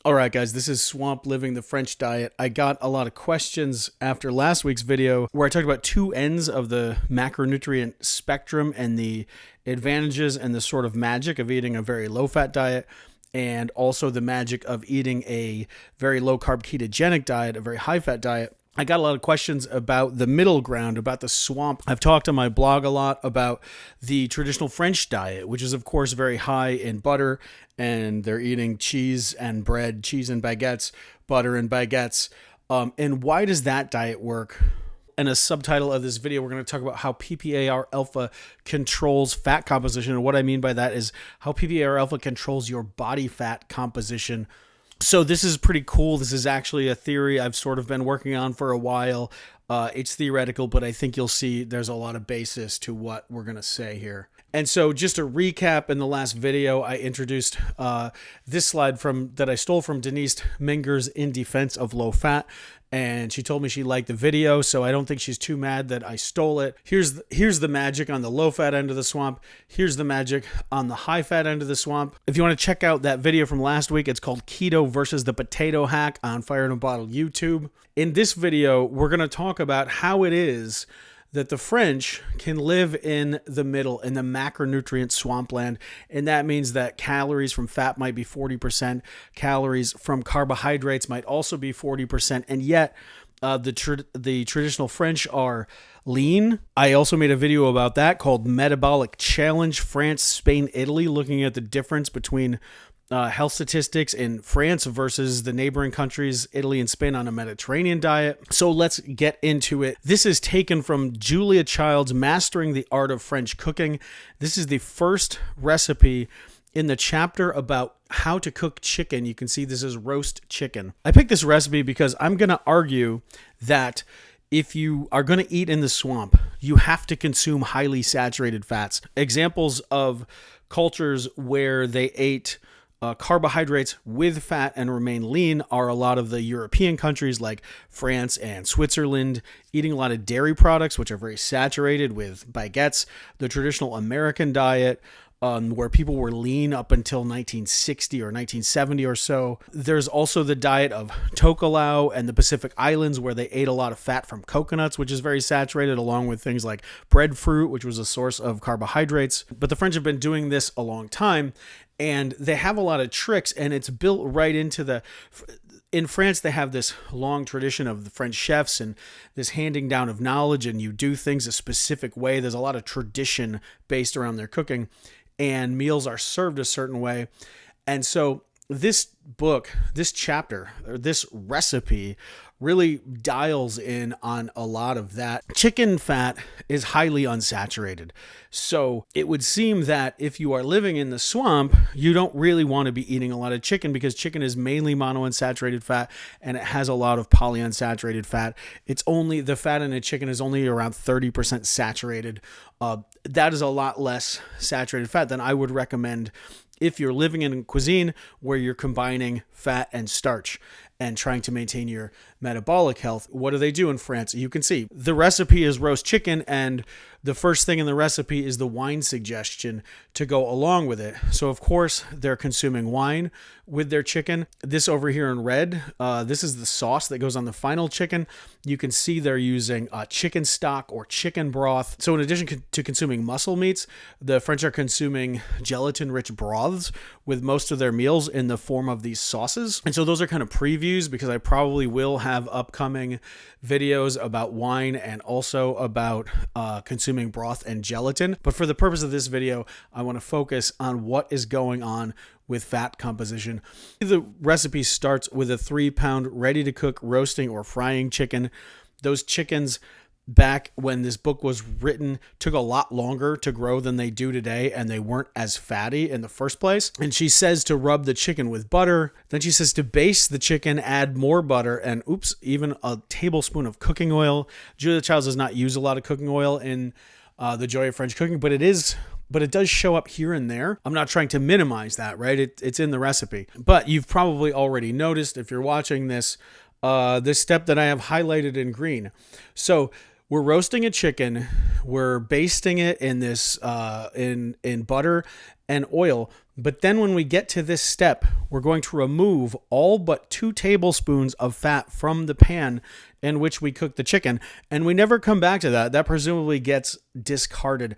All right, guys, this is Swamp Living the French Diet. I got a lot of questions after last week's video where I talked about two ends of the macronutrient spectrum and the advantages and the sort of magic of eating a very low-fat diet, and also the magic of eating a very low-carb ketogenic diet, a very high-fat diet. I got a lot of questions about the middle ground, about the swamp. I've talked on my blog a lot about the traditional French diet, which is, of course, very high in butter, and they're eating cheese and bread, cheese and baguettes, butter and baguettes. And why does that diet work? In a subtitle of this video, we're going to talk about how PPAR alpha controls fat composition. And what I mean by that is how PPAR alpha controls your body fat composition. So this is pretty cool. This is actually a theory I've sort of been working on for a while. It's theoretical, but I think you'll see there's a lot of basis to what we're going to say here. And so just to recap, in the last video, I introduced this slide that I stole from Denise Minger's In Defense of Low Fat. And she told me she liked the video, so I don't think she's too mad that I stole it. Here's the magic on the low-fat end of the swamp. Here's the magic on the high-fat end of the swamp. If you want to check out that video from last week, it's called Keto versus the Potato Hack on Fire in a Bottle YouTube. In this video, we're going to talk about how it is that the French can live in the middle, in the macronutrient swampland. And that means that calories from fat might be 40%, calories from carbohydrates might also be 40%, and yet the traditional French are lean. I also made a video about that called Metabolic Challenge, France, Spain, Italy, looking at the difference between health statistics in France versus the neighboring countries, Italy and Spain, on a Mediterranean diet. So let's get into it. This is taken from Julia Child's Mastering the Art of French Cooking. This is the first recipe in the chapter about how to cook chicken. You can see this is roast chicken. I picked this recipe because I'm going to argue that if you are going to eat in the swamp, you have to consume highly saturated fats. Examples of cultures where they ate carbohydrates with fat and remain lean are a lot of the European countries like France and Switzerland, eating a lot of dairy products, which are very saturated with baguettes. The traditional American diet, where people were lean up until 1960 or 1970 or so. There's also the diet of Tokelau and the Pacific Islands, where they ate a lot of fat from coconuts, which is very saturated, along with things like breadfruit, which was a source of carbohydrates. But the French have been doing this a long time, and they have a lot of tricks, and it's built right into in France, they have this long tradition of the French chefs and this handing down of knowledge, and you do things a specific way. There's a lot of tradition based around their cooking, and meals are served a certain way. And so this book, this chapter, or this recipe really dials in on a lot of that. Chicken fat is highly unsaturated. So it would seem that if you are living in the swamp, you don't really want to be eating a lot of chicken, because chicken is mainly monounsaturated fat and it has a lot of polyunsaturated fat. The fat in a chicken is only around 30% saturated. That is a lot less saturated fat than I would recommend if you're living in a cuisine where you're combining fat and starch and trying to maintain your metabolic health. What do they do in France? You can see the recipe is roast chicken, and the first thing in the recipe is the wine suggestion to go along with it. So of course they're consuming wine with their chicken. This over here in red, this is the sauce that goes on the final chicken. You can see they're using chicken stock or chicken broth. So in addition to consuming muscle meats, the French are consuming gelatin-rich broths with most of their meals in the form of these sauces. And so those are kind of previews, because I probably will have upcoming videos about wine and also about consuming broth and gelatin. But for the purpose of this video, I want to focus on what is going on with fat composition. The recipe starts with a 3-pound ready-to-cook roasting or frying chicken. Those chickens, back when this book was written, took a lot longer to grow than they do today, and they weren't as fatty in the first place. And she says to rub the chicken with butter. Then she says to baste the chicken, add more butter, and even a tablespoon of cooking oil. Julia Child does not use a lot of cooking oil in The Joy of French Cooking, but it does show up here and there. I'm not trying to minimize that, right? It's in the recipe. But you've probably already noticed, if you're watching this step that I have highlighted in green. So we're roasting a chicken. We're basting it in this in butter and oil. But then when we get to this step, we're going to remove all but 2 tablespoons of fat from the pan in which we cook the chicken. And we never come back to that. That presumably gets discarded.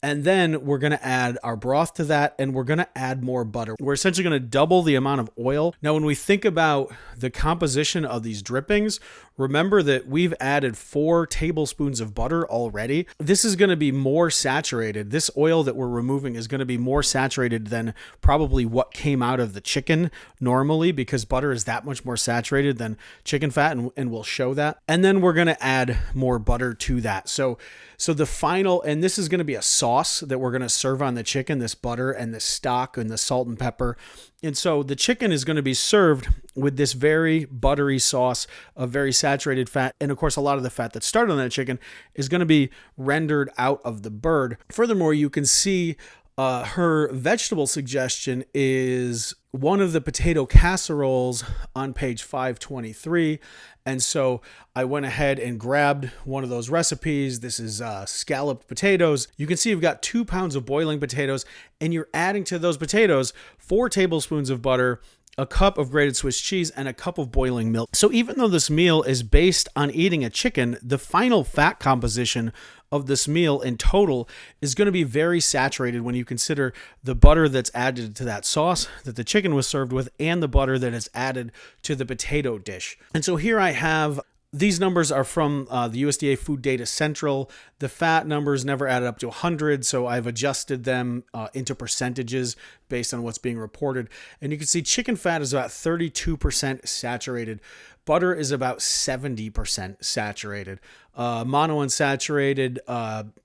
And then we're going to add our broth to that, and we're going to add more butter. We're essentially going to double the amount of oil. Now, when we think about the composition of these drippings, remember that we've added 4 tablespoons of butter already. This is going to be more saturated. This oil that we're removing is going to be more saturated than probably what came out of the chicken normally, because butter is that much more saturated than chicken fat, and we'll show that. And then we're going to add more butter to that. So the final, and this is going to be a sauce that we're going to serve on the chicken, this butter and the stock and the salt and pepper. And so the chicken is going to be served with this very buttery sauce of very saturated fat. And of course, a lot of the fat that started on that chicken is going to be rendered out of the bird. Furthermore, you can see her vegetable suggestion is one of the potato casseroles on page 523. And so I went ahead and grabbed one of those recipes. This is scalloped potatoes. You can see you've got 2 pounds of boiling potatoes, and you're adding to those potatoes 4 tablespoons of butter, a cup of grated Swiss cheese, and a cup of boiling milk. So even though this meal is based on eating a chicken, the final fat composition of this meal in total is going to be very saturated when you consider the butter that's added to that sauce that the chicken was served with and the butter that is added to the potato dish. And so here I have, these numbers are from the USDA Food Data Central. The fat numbers never added up to 100, so I've adjusted them into percentages based on what's being reported. And you can see chicken fat is about 32% saturated. Butter is about 70% saturated. Monounsaturated,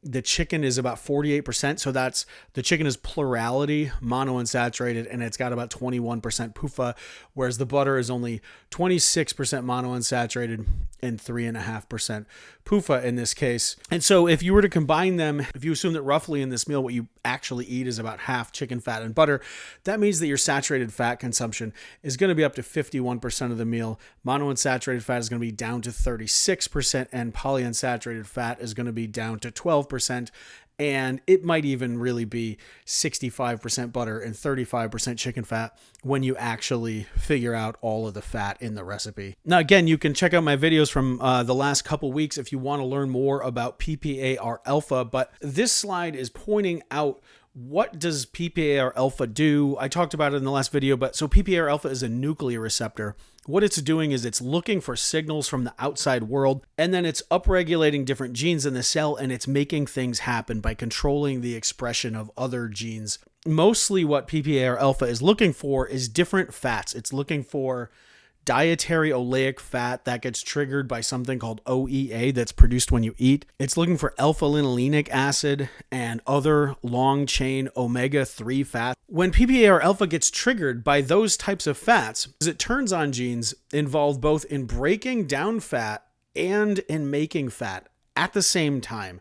the chicken is about 48%. So that's, the chicken is plurality monounsaturated, and it's got about 21% PUFA, whereas the butter is only 26% monounsaturated and 3.5% PUFA in this case. And so if you were to combine them, if you assume that roughly in this meal what you actually eat is about half chicken fat and butter, that means that your saturated fat consumption is going to be up to 51% of the meal. Monounsaturated fat is going to be down to 36%, and polyunsaturated fat is going to be down to 12%. And it might even really be 65% butter and 35% chicken fat when you actually figure out all of the fat in the recipe. Now, again, you can check out my videos from the last couple weeks if you want to learn more about PPAR alpha. But this slide is pointing out, what does PPAR alpha do? I talked about it in the last video, but so PPAR alpha is a nuclear receptor. What it's doing is it's looking for signals from the outside world, and then it's upregulating different genes in the cell, and it's making things happen by controlling the expression of other genes. Mostly what PPAR alpha is looking for is different fats. It's looking for dietary oleic fat that gets triggered by something called OEA that's produced when you eat. It's looking for alpha-linolenic acid and other long-chain omega-3 fats. When PPAR alpha gets triggered by those types of fats, it turns on genes involved both in breaking down fat and in making fat at the same time.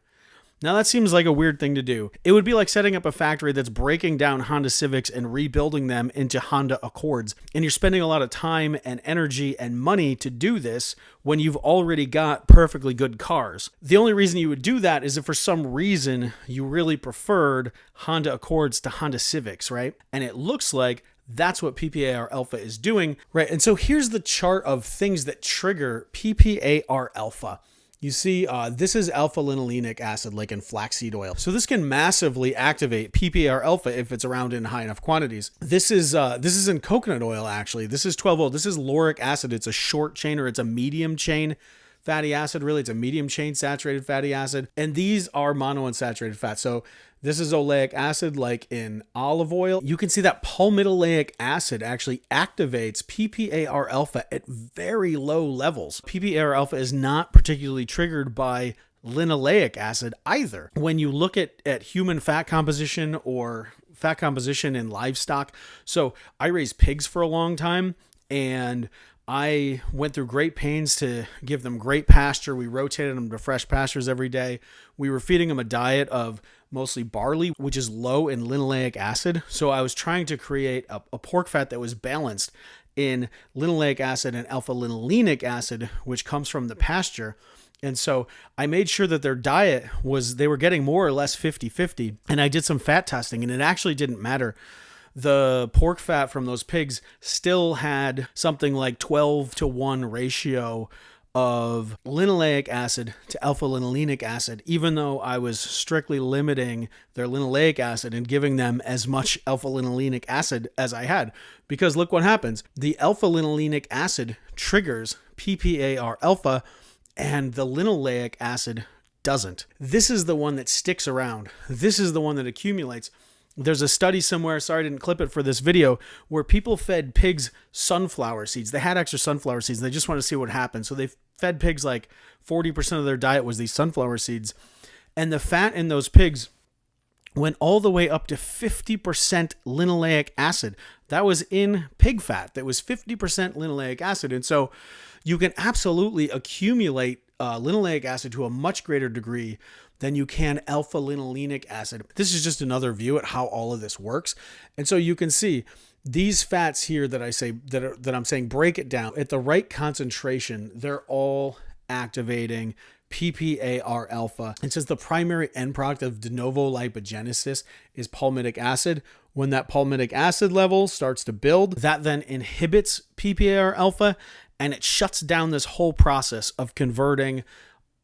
Now that seems like a weird thing to do. It would be like setting up a factory that's breaking down Honda Civics and rebuilding them into Honda Accords. And you're spending a lot of time and energy and money to do this when you've already got perfectly good cars. The only reason you would do that is if for some reason you really preferred Honda Accords to Honda Civics, right? And it looks like that's what PPAR alpha is doing, right? And so here's the chart of things that trigger PPAR alpha. You see, this is alpha-linolenic acid, like in flaxseed oil. So this can massively activate PPAR alpha if it's around in high enough quantities. This is in coconut oil, actually. This is 12-volt. This is lauric acid. It's a short chain, or it's a medium chain fatty acid. Really, it's a medium chain saturated fatty acid. And these are monounsaturated fats. So this is oleic acid, like in olive oil. You can see that palmitoleic acid actually activates PPAR alpha at very low levels. PPAR alpha is not particularly triggered by linoleic acid either. When you look at human fat composition or fat composition in livestock, so I raised pigs for a long time, and I went through great pains to give them great pasture. We rotated them to fresh pastures every day. We were feeding them a diet of mostly barley, which is low in linoleic acid. So I was trying to create a pork fat that was balanced in linoleic acid and alpha-linolenic acid, which comes from the pasture. And so I made sure that their diet was, they were getting more or less 50-50. And I did some fat testing, and it actually didn't matter the pork fat from those pigs still had something like 12-to-1 ratio of linoleic acid to alpha-linolenic acid, even though I was strictly limiting their linoleic acid and giving them as much alpha-linolenic acid as I had. Because look what happens. The alpha-linolenic acid triggers PPAR alpha and the linoleic acid doesn't. This is the one that sticks around. This is the one that accumulates. There's a study somewhere, sorry I didn't clip it for this video, where people fed pigs sunflower seeds. They had extra sunflower seeds. And they just wanted to see what happened. So they fed pigs like 40% of their diet was these sunflower seeds. And the fat in those pigs went all the way up to 50% linoleic acid. That was in pig fat. That was 50% linoleic acid. And so you can absolutely accumulate linoleic acid to a much greater degree than you can alpha-linolenic acid. This is just another view at how all of this works. And so you can see these fats here that I say that I'm saying break it down at the right concentration, they're all activating PPAR alpha. And since the primary end product of de novo lipogenesis is palmitic acid, when that palmitic acid level starts to build, that then inhibits PPAR alpha and it shuts down this whole process of converting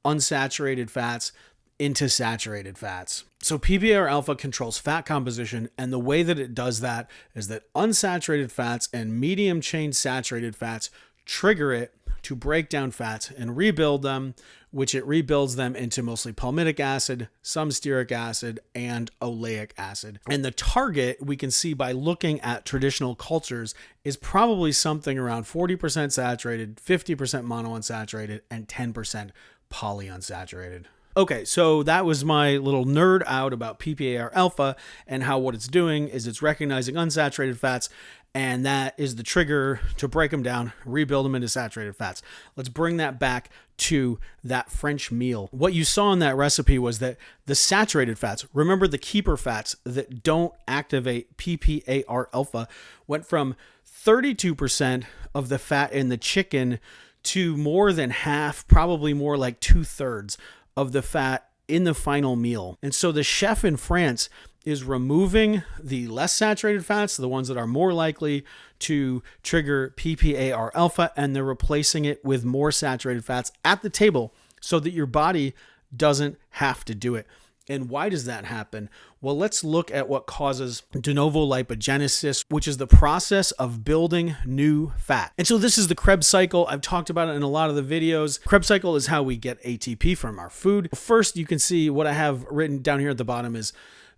unsaturated fats into saturated fats. So PPAR alpha controls fat composition, and the way that it does that is that unsaturated fats and medium chain saturated fats trigger it to break down fats and rebuild them, which it rebuilds them into mostly palmitic acid, some stearic acid, and oleic acid. And the target, we can see by looking at traditional cultures, is probably something around 40% saturated, 50% monounsaturated, and 10% polyunsaturated. Okay, so that was my little nerd out about PPAR alpha and how what it's doing is it's recognizing unsaturated fats, and that is the trigger to break them down, rebuild them into saturated fats. Let's bring that back to that French meal. What you saw in that recipe was that the saturated fats, remember the keeper fats that don't activate PPAR alpha, went from 32% of the fat in the chicken to more than half, probably more like 2/3 of the fat in the final meal. And so the chef in France is removing the less saturated fats, the ones that are more likely to trigger PPAR alpha, and they're replacing it with more saturated fats at the table so that your body doesn't have to do it. And why does that happen? Well, let's look at what causes de novo lipogenesis, which is the process of building new fat. And so this is the Krebs cycle. I've talked about it in a lot of the videos. Krebs cycle is how we get ATP from our food. First, you can see what I have written down here at the bottom is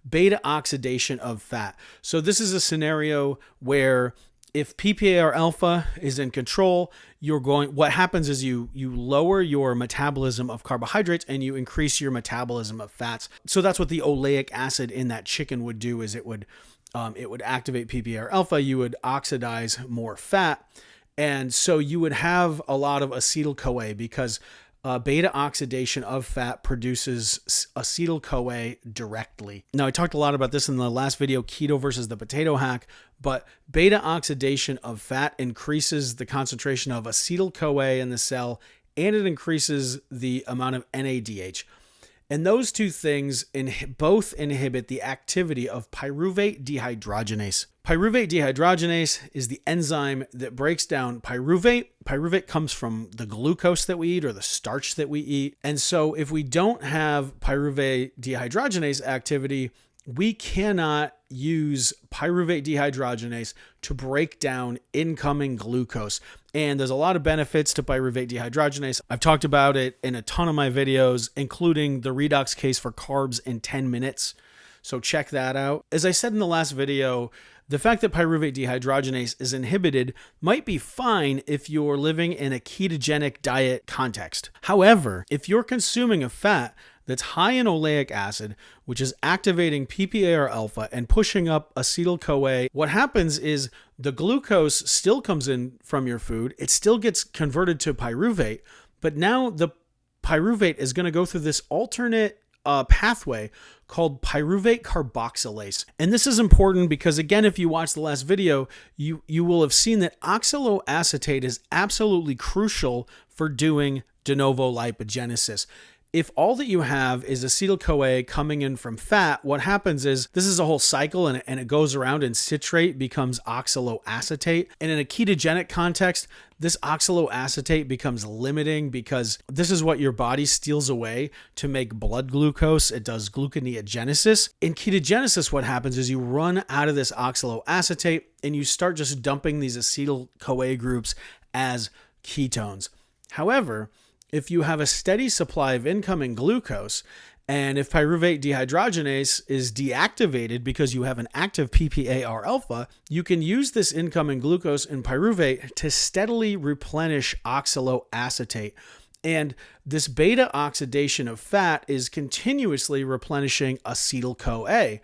beta oxidation of fat. So this is a scenario where if PPAR alpha is in control, what happens is you lower your metabolism of carbohydrates and you increase your metabolism of fats. So that's what the oleic acid in that chicken would do, is it would activate PPAR alpha, you would oxidize more fat. And so you would have a lot of acetyl-CoA because beta oxidation of fat produces acetyl-CoA directly. Now, I talked a lot about this in the last video, keto versus the potato hack, but beta oxidation of fat increases the concentration of acetyl-CoA in the cell, and it increases the amount of NADH. And those two things both inhibit the activity of pyruvate dehydrogenase. Pyruvate dehydrogenase is the enzyme that breaks down pyruvate. Pyruvate comes from the glucose that we eat or the starch that we eat. And so if we don't have pyruvate dehydrogenase activity, we cannot use pyruvate dehydrogenase to break down incoming glucose. And there's a lot of benefits to pyruvate dehydrogenase. I've talked about it in a ton of my videos, including the redox case for carbs in 10 minutes. So check that out. As I said in the last video, the fact that pyruvate dehydrogenase is inhibited might be fine if you're living in a ketogenic diet context. However, if you're consuming a fat that's high in oleic acid, which is activating PPAR alpha and pushing up acetyl-CoA, what happens is the glucose still comes in from your food. It still gets converted to pyruvate, but now the pyruvate is going to go through this alternate pathway called pyruvate carboxylase. And this is important because, again, if you watch the last video, you will have seen that oxaloacetate is absolutely crucial for doing de novo lipogenesis. if all that you have is acetyl-CoA coming in from fat, what happens is this is a whole cycle and it goes around, and citrate becomes oxaloacetate. And in a ketogenic context, this oxaloacetate becomes limiting because this is what your body steals away to make blood glucose. It does gluconeogenesis. In ketogenesis, what happens is you run out of this oxaloacetate and you start just dumping these acetyl-CoA groups as ketones. However, if you have a steady supply of incoming glucose, and if pyruvate dehydrogenase is deactivated because you have an active PPAR alpha, you can use this incoming glucose in pyruvate to steadily replenish oxaloacetate. And this beta oxidation of fat is continuously replenishing acetyl-CoA.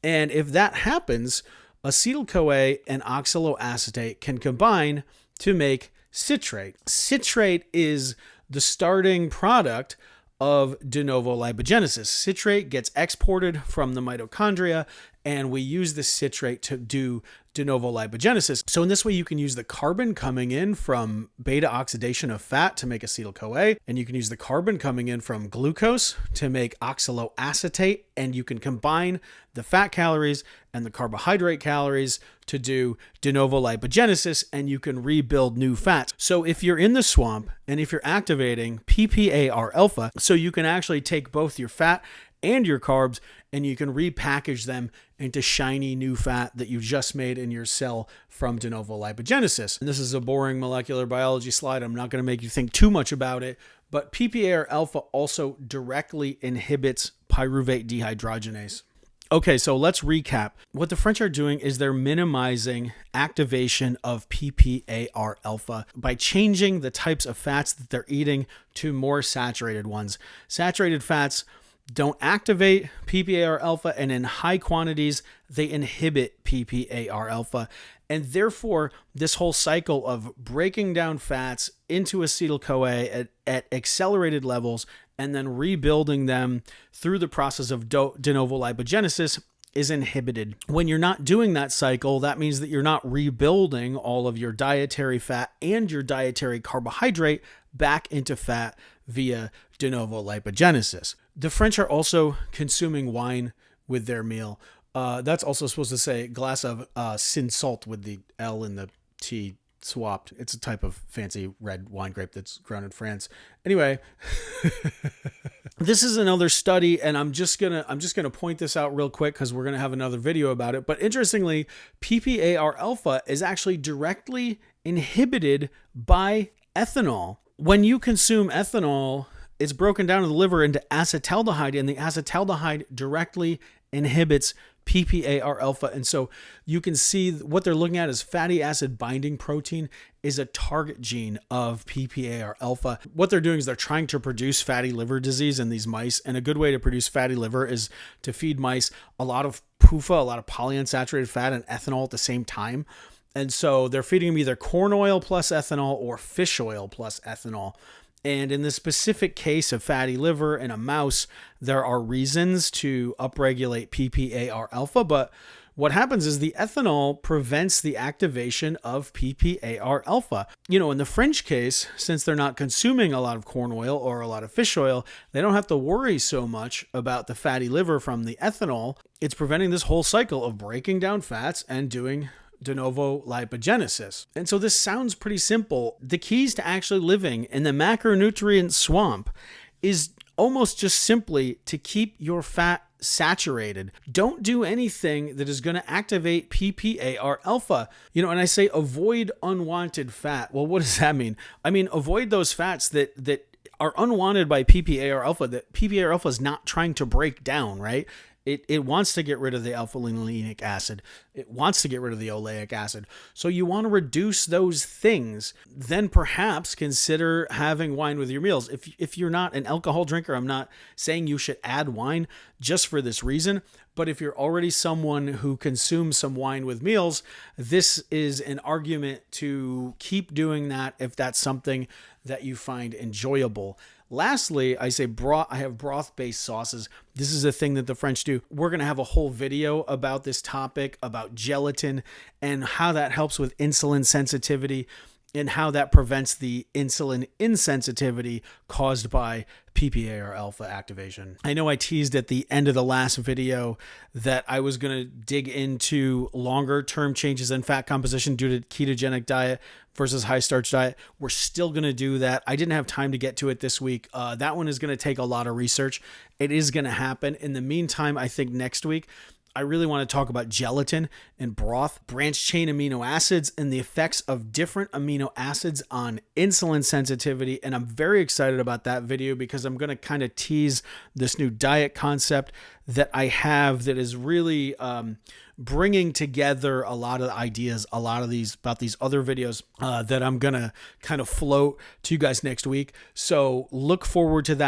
And if that happens, acetyl-CoA and oxaloacetate can combine to make citrate. Citrate is the starting product of de novo lipogenesis. Citrate gets exported from the mitochondria, and we use the citrate to do de novo lipogenesis. So in this way, you can use the carbon coming in from beta oxidation of fat to make acetyl-CoA, and you can use the carbon coming in from glucose to make oxaloacetate, and you can combine the fat calories and the carbohydrate calories to do de novo lipogenesis, and you can rebuild new fats. So if you're in the swamp and if you're activating PPAR alpha, so you can actually take both your fat and your carbs and you can repackage them into shiny new fat that you just made in your cell from de novo lipogenesis. And this is a boring molecular biology slide. I'm not going to make you think too much about it, but PPAR alpha also directly inhibits pyruvate dehydrogenase. Okay, so let's recap. What the French are doing is they're minimizing activation of PPAR alpha by changing the types of fats that they're eating to more saturated ones. Saturated fats don't activate PPAR alpha, and in high quantities, they inhibit PPAR alpha. And therefore, this whole cycle of breaking down fats into acetyl-CoA at accelerated levels and then rebuilding them through the process of de novo lipogenesis is inhibited. When you're not doing that cycle, that means that you're not rebuilding all of your dietary fat and your dietary carbohydrate back into fat via de novo lipogenesis. The French are also consuming wine with their meal. That's also supposed to say glass of sin salt with the L and the T swapped. It's a type of fancy red wine grape that's grown in France. Anyway, this is another study, and I'm just gonna point this out real quick because we're gonna have another video about it. But interestingly, PPAR alpha is actually directly inhibited by ethanol. When you consume ethanol, it's broken down in the liver into acetaldehyde, and the acetaldehyde directly inhibits PPAR alpha. And so you can see what they're looking at is fatty acid binding protein is a target gene of PPAR alpha. What they're doing is they're trying to produce fatty liver disease in these mice. And a good way to produce fatty liver is to feed mice a lot of PUFA, a lot of polyunsaturated fat and ethanol at the same time. And so they're feeding them either corn oil plus ethanol or fish oil plus ethanol. And in the specific case of fatty liver in a mouse, there are reasons to upregulate PPAR alpha, but what happens is the ethanol prevents the activation of PPAR alpha. You know, in the French case, since they're not consuming a lot of corn oil or a lot of fish oil, they don't have to worry so much about the fatty liver from the ethanol. It's preventing this whole cycle of breaking down fats and doing de novo lipogenesis. And so this sounds pretty simple. The keys to actually living in the macronutrient swamp is almost just simply to keep your fat saturated. Don't do anything that is going to activate PPAR alpha. You know, and I say avoid unwanted fat. Well, what does that mean? I mean, avoid those fats that are unwanted by PPAR alpha, that PPAR alpha is not trying to break down, right? It wants to get rid of the alpha-linolenic acid. It wants to get rid of the oleic acid. So you want to reduce those things. Then perhaps consider having wine with your meals. If you're not an alcohol drinker, I'm not saying you should add wine just for this reason. But if you're already someone who consumes some wine with meals, this is an argument to keep doing that if that's something that you find enjoyable. Lastly, I say I have broth-based sauces. This is a thing that the French do. We're going to have a whole video about this topic, about gelatin and how that helps with insulin sensitivity. and how that prevents the insulin insensitivity caused by PPAR alpha activation. I know I teased at the end of the last video that I was going to dig into longer term changes in fat composition due to ketogenic diet versus high starch diet. We're still going to do that. I didn't have time to get to it this week. That one is going to take a lot of research. It is going to happen. In the meantime, I think next week, I really want to talk about gelatin and broth, branched chain amino acids, and the effects of different amino acids on insulin sensitivity. And I'm very excited about that video because I'm going to kind of tease this new diet concept that I have that is really bringing together a lot of ideas, a lot of these about these other videos that I'm going to kind of float to you guys next week. So look forward to that.